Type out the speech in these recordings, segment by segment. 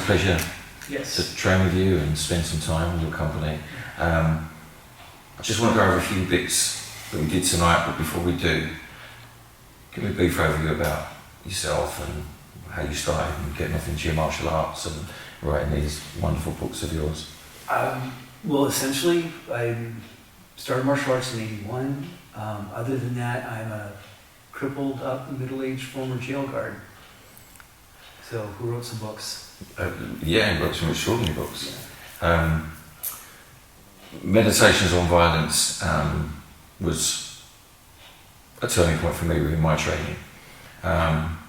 pleasure Yes. to train with you and spend some time in your company. I just want to go over a few bits that we did tonight, but before we do, give me a brief overview about yourself and how you started and getting off into your martial arts and writing these wonderful books of yours. Well, essentially, I started martial arts in '81. Other than that, I'm a crippled up middle-aged former jail guard. So, who wrote some books? Yeah, wrote some extraordinary books. Yeah. Meditations on Violence was a turning point for me within my training.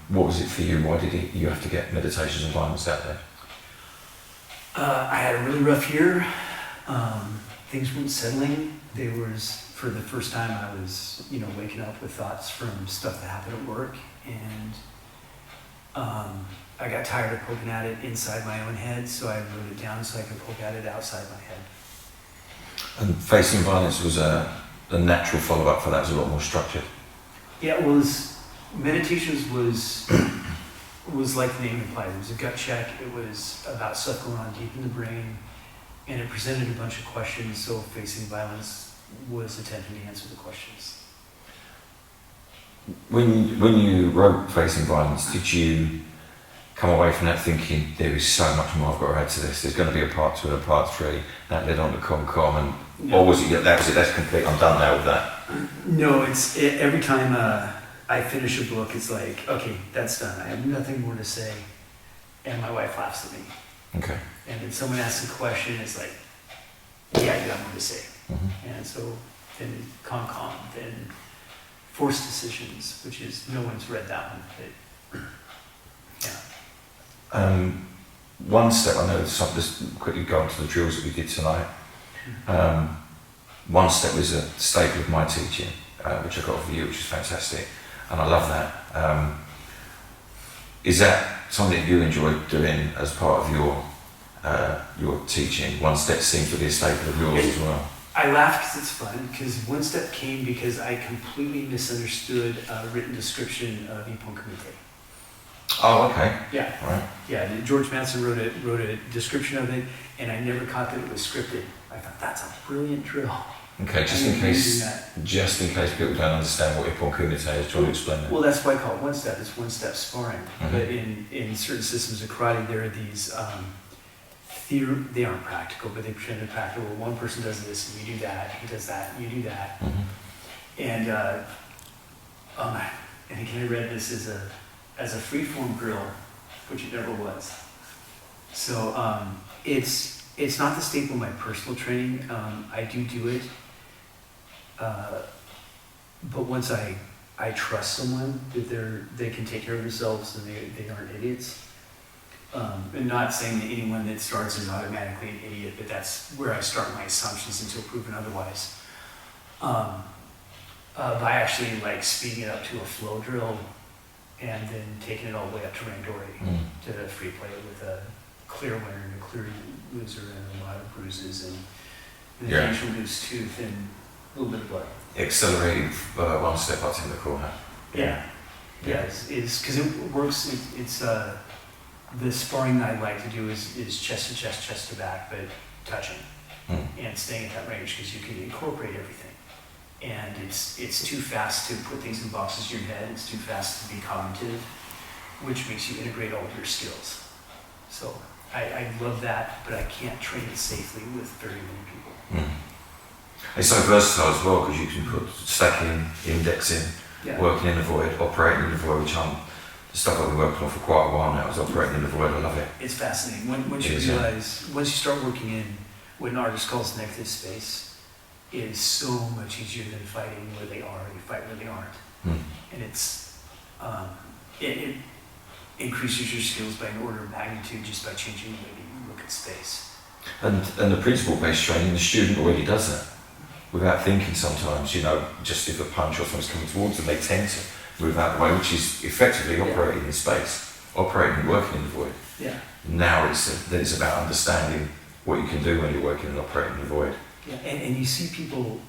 What was it for you? Why did you have to get Meditations on Violence out there? I had a really rough year. Things weren't settling. For the first time, I was, waking up with thoughts from stuff that happened at work, and I got tired of poking at it inside my own head, so I wrote it down so I could poke at it outside my head. And Facing Violence was a natural follow-up for that. It was a lot more structured. Yeah, it was. Meditations was like the name implied. It was a gut check. It was about stuff going on deep in the brain, and it presented a bunch of questions. So Facing Violence was attempting to answer the questions. When you wrote Facing Violence, did you come away from that thinking there is so much more I've got to add to this? There's going to be a part 2 and a part 3. That led on to ComCom, and or was it that was it? That's complete. I'm done now with that. No, every time I finish a book, it's like, okay, that's done. I have nothing more to say, and my wife laughs at me. Okay. And then someone asks a question, it's like, yeah, I got more to say. Mm-hmm. And so then ComCom, then Forced Decisions, which is, no one's read that one, but yeah. One step, I know, just quickly go on to the drills that we did tonight. One step was a staple of my teaching, which I got off of you, which is fantastic, and I love that. Is that something that you enjoy doing as part of your teaching? One step seems to be a staple of yours as well. I laugh because it's fun, because one step came because I completely misunderstood a written description of Ippon Kumite. Oh, okay. Yeah. All right. Yeah, George Manson wrote a description of it, and I never caught that it was scripted. I thought, that's a brilliant drill. Okay, just in case people don't understand what Ippon Kumite is, do you want to explain that? Well, that's why I call it one step. It's one step sparring. Mm-hmm. But in certain systems of karate, there are these they aren't practical, but they pretend they're practical. One person does this, and you do that. He does that, and you do that. Mm-hmm. And again, I read this as a free-form drill, which it never was. So it's not the staple of my personal training. I do it, but once I trust someone that they can take care of themselves and they aren't idiots. And not saying that anyone that starts is automatically an idiot, but that's where I start my assumptions until proven otherwise. By actually speeding it up to a flow drill and then taking it all the way up to Randori to free play with a clear winner and a clear loser and a lot of bruises and an occasional loose tooth and a little bit of blood. Accelerating one step up in the corner. Yeah, is because it works. It's the sparring that I like to do is chest to chest, chest to back, but touching and staying at that range because you can incorporate everything. And it's too fast to put things in boxes in your head. It's too fast to be cognitive, which makes you integrate all of your skills. So I love that, but I can't train it safely with very many people. It's so versatile as well because you can put stacking, indexing, working in the void, operating in the void, which the stuff I've been working on for quite a while now is operating in the void. I love it. It's fascinating. Once you start working in what an artist calls negative space, it is so much easier than fighting where they are. You fight where they aren't. And it increases your skills by an order of magnitude just by changing the way you look at space. And the principle-based training, the student already does that without thinking sometimes, just if a punch or something's coming towards them, they tend to move out of the way, which is effectively operating in space, operating and working in the void. Yeah. Now it's about understanding what you can do when you're working and operating in the void. Yeah, and you see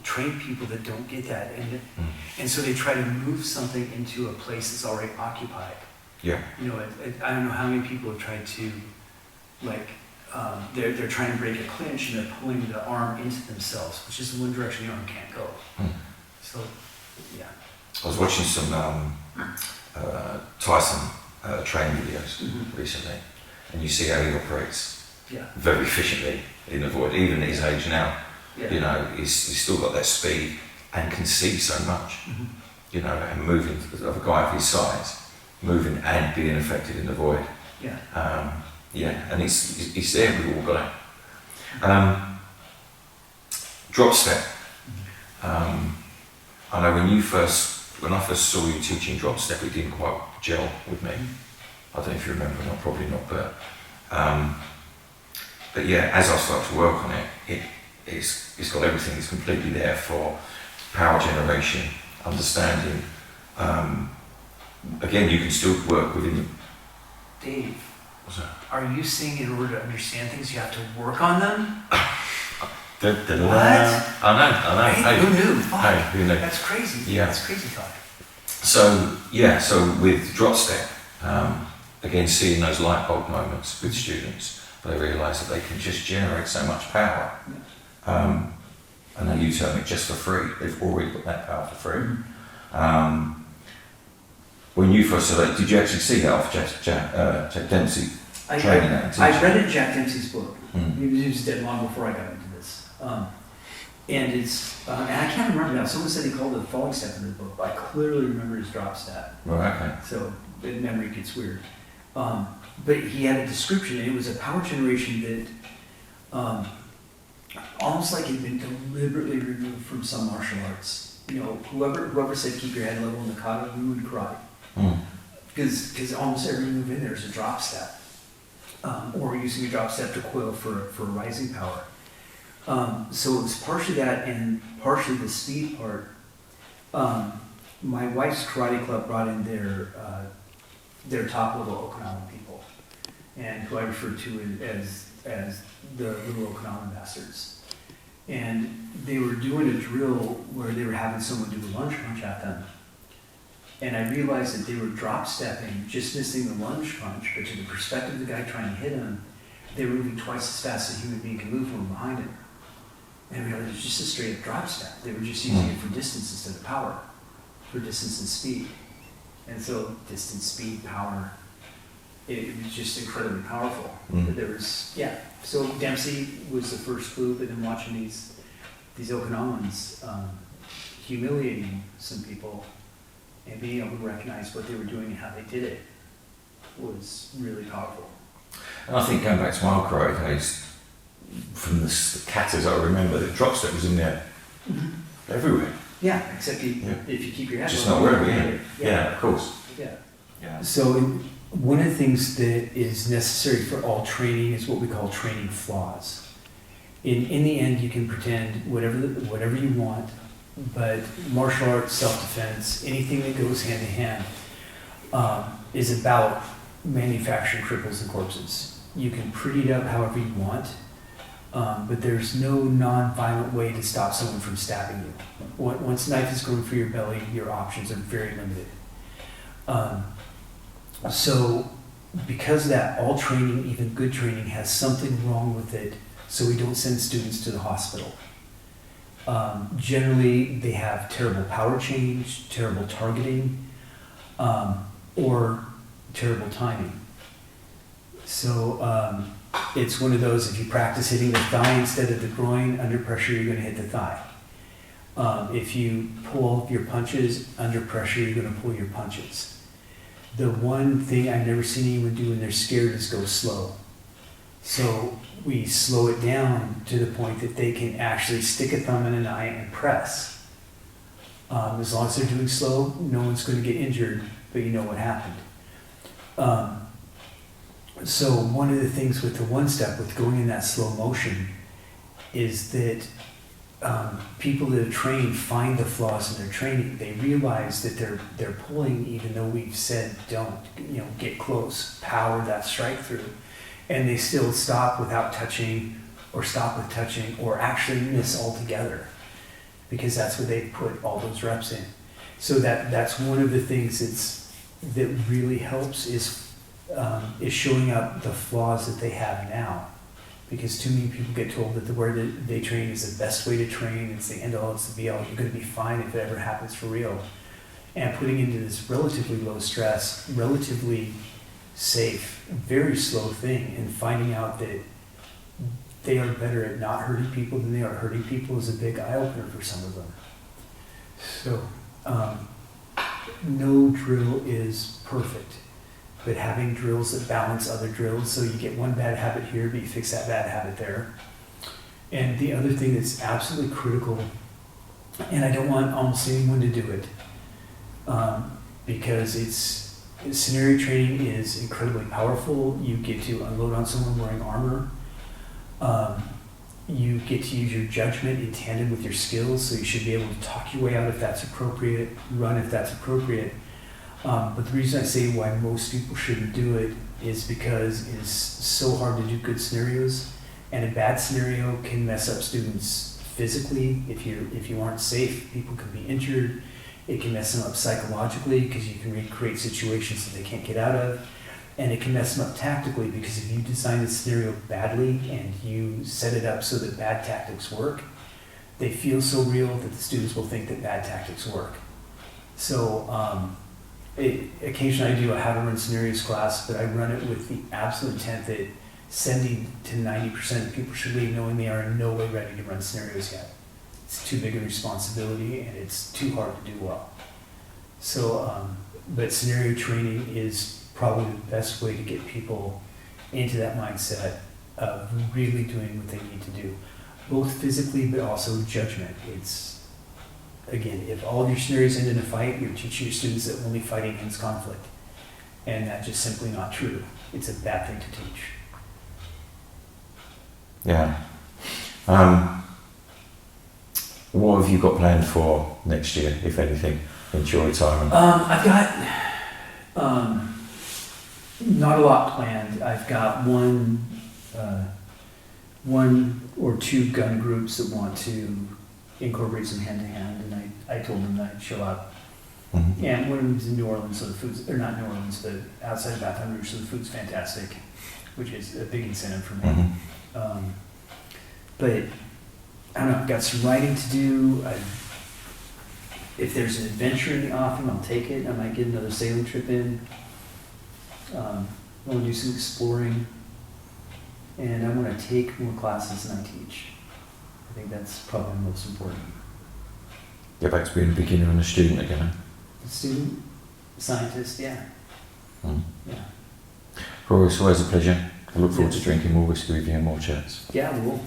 train people that don't get that, and so they try to move something into a place that's already occupied. Yeah. I don't know how many people have tried to like they're trying to break a clinch and they're pulling the arm into themselves, which is the one direction the arm can't go. So, yeah. I was watching some Tyson training videos recently, and you see how he operates very efficiently in the void, even at his age now. Yeah. You know, he's still got that speed and can see so much. You know, and moving of a guy of his size, moving and being effective in the void. Yeah. And it's there. We've all got it. Drop step. I know when I first saw you teaching drop step, it didn't quite gel with me. I don't know if you remember or not, probably not, but yeah, as I start to work on it, it's got everything. It's completely there for power generation, understanding. Again, you can still work within the... Dave, what's that? are you saying in order to understand things, you have to work on them? What? I know. Hey, who knew? Fuck. Hey, who knew? That's crazy. Yeah. That's crazy talk. So with drop step, again, seeing those light bulb moments with students, they realise that they can just generate so much power. And they use it just for free. They've already got that power for free. When you first saw that, did you actually see that off Jack Dempsey training that? I read it in Jack Dempsey's book. He was dead long before I got into this. And it's, and I can't remember now, someone said he called it the falling step in the book, but I clearly remember his drop step. Right, okay. So the memory gets weird. But he had a description, and it was a power generation that almost like it had been deliberately removed from some martial arts. You know, whoever said keep your head level in the kata, we would karate. Because almost every move in there is a drop step. Or using a drop step to coil for rising power. So it was partially that and partially the speed part. My wife's karate club brought in their top level Okinawan people, and who I refer to as the little Okinawan bastards. And they were doing a drill where they were having someone do a lunge punch at them. And I realized that they were drop stepping, just missing the lunge punch, but to the perspective of the guy trying to hit him, they were moving twice as fast as a human being can move from behind him. And I realized it was just a straight up drop step. They were just using it for distance instead of power, for distance and speed. And so distance, speed, power, it was just incredibly powerful. But there was, so Dempsey was the first clue, but then watching these Okinawans humiliating some people and being able to recognize what they were doing and how they did it was really powerful. And I think going back to my karate days, from the katas I remember, the drop step was in there everywhere. Yeah, except if you keep your head just level, not wherever, yeah, of course. Yeah. So one of the things that is necessary for all training is what we call training flaws. In the end, you can pretend whatever you want, but martial arts, self-defense, anything that goes hand in hand is about manufacturing cripples and corpses. You can pretty it up however you want, but there's no non-violent way to stop someone from stabbing you. Once a knife is going for your belly, your options are very limited. So because of that, all training, even good training, has something wrong with it, so we don't send students to the hospital. Generally, they have terrible power change, terrible targeting, or terrible timing. So it's one of those, if you practice hitting the thigh instead of the groin, under pressure you're going to hit the thigh. If you pull your punches, under pressure you're going to pull your punches. The one thing I've never seen anyone do when they're scared is go slow. So we slow it down to the point that they can actually stick a thumb in an eye and press. As long as they're doing slow, no one's going to get injured, but you know what happened. So one of the things with the one step, with going in that slow motion, is that people that are trained find the flaws in their training. They realize that they're pulling, even though we've said don't, get close, power that strike through, and they still stop without touching, or stop with touching, or actually miss altogether, because that's what they put all those reps in. So that's one of the things that really helps is is showing up the flaws that they have now. Because too many people get told that the way that they train is the best way to train, it's the end all, it's the be all, you're gonna be fine if it ever happens for real. And putting into this relatively low stress, relatively safe, very slow thing, and finding out that they are better at not hurting people than they are hurting people is a big eye-opener for some of them. So, no drill is perfect, but having drills that balance other drills, so you get one bad habit here, but you fix that bad habit there. And the other thing that's absolutely critical, and I don't want almost anyone to do it, because scenario training is incredibly powerful. You get to unload on someone wearing armor. You get to use your judgment in tandem with your skills, so you should be able to talk your way out if that's appropriate, run if that's appropriate. But the reason I say why most people shouldn't do it is because it's so hard to do good scenarios, and a bad scenario can mess up students physically. If you aren't safe, people can be injured. It can mess them up psychologically because you can recreate situations that they can't get out of. And it can mess them up tactically because if you design the scenario badly and you set it up so that bad tactics work, they feel so real that the students will think that bad tactics work. So occasionally I do a how to run scenarios class, but I run it with the absolute intent that 70 to 90% of people should leave knowing they are in no way ready to run scenarios yet. It's too big a responsibility and it's too hard to do well. So, but scenario training is probably the best way to get people into that mindset of really doing what they need to do, both physically but also judgment. It's, again, if all of your scenarios end in a fight, you're teaching your students that only fighting ends conflict. And that's just simply not true. It's a bad thing to teach. Yeah. What have you got planned for next year, if anything, into your retirement? I've got not a lot planned. I've got one or two gun groups that want to incorporate some hand-to-hand, and I told them that I'd show up. Mm-hmm. And one of them's in New Orleans, so the food's, or not New Orleans, but outside of Baton Rouge, so the food's fantastic, which is a big incentive for me. Mm-hmm. But I don't know, I've got some writing to do. If there's an adventure in the offing, I'll take it. I might get another sailing trip in. I want to do some exploring. And I want to take more classes than I teach. I think that's probably the most important. Get back to being a beginner and a student again. A student, scientist, yeah. Mm. Yeah. Rory, it's always a pleasure. I look forward Yes. to drinking more whiskey with you and more chats. Yeah, well,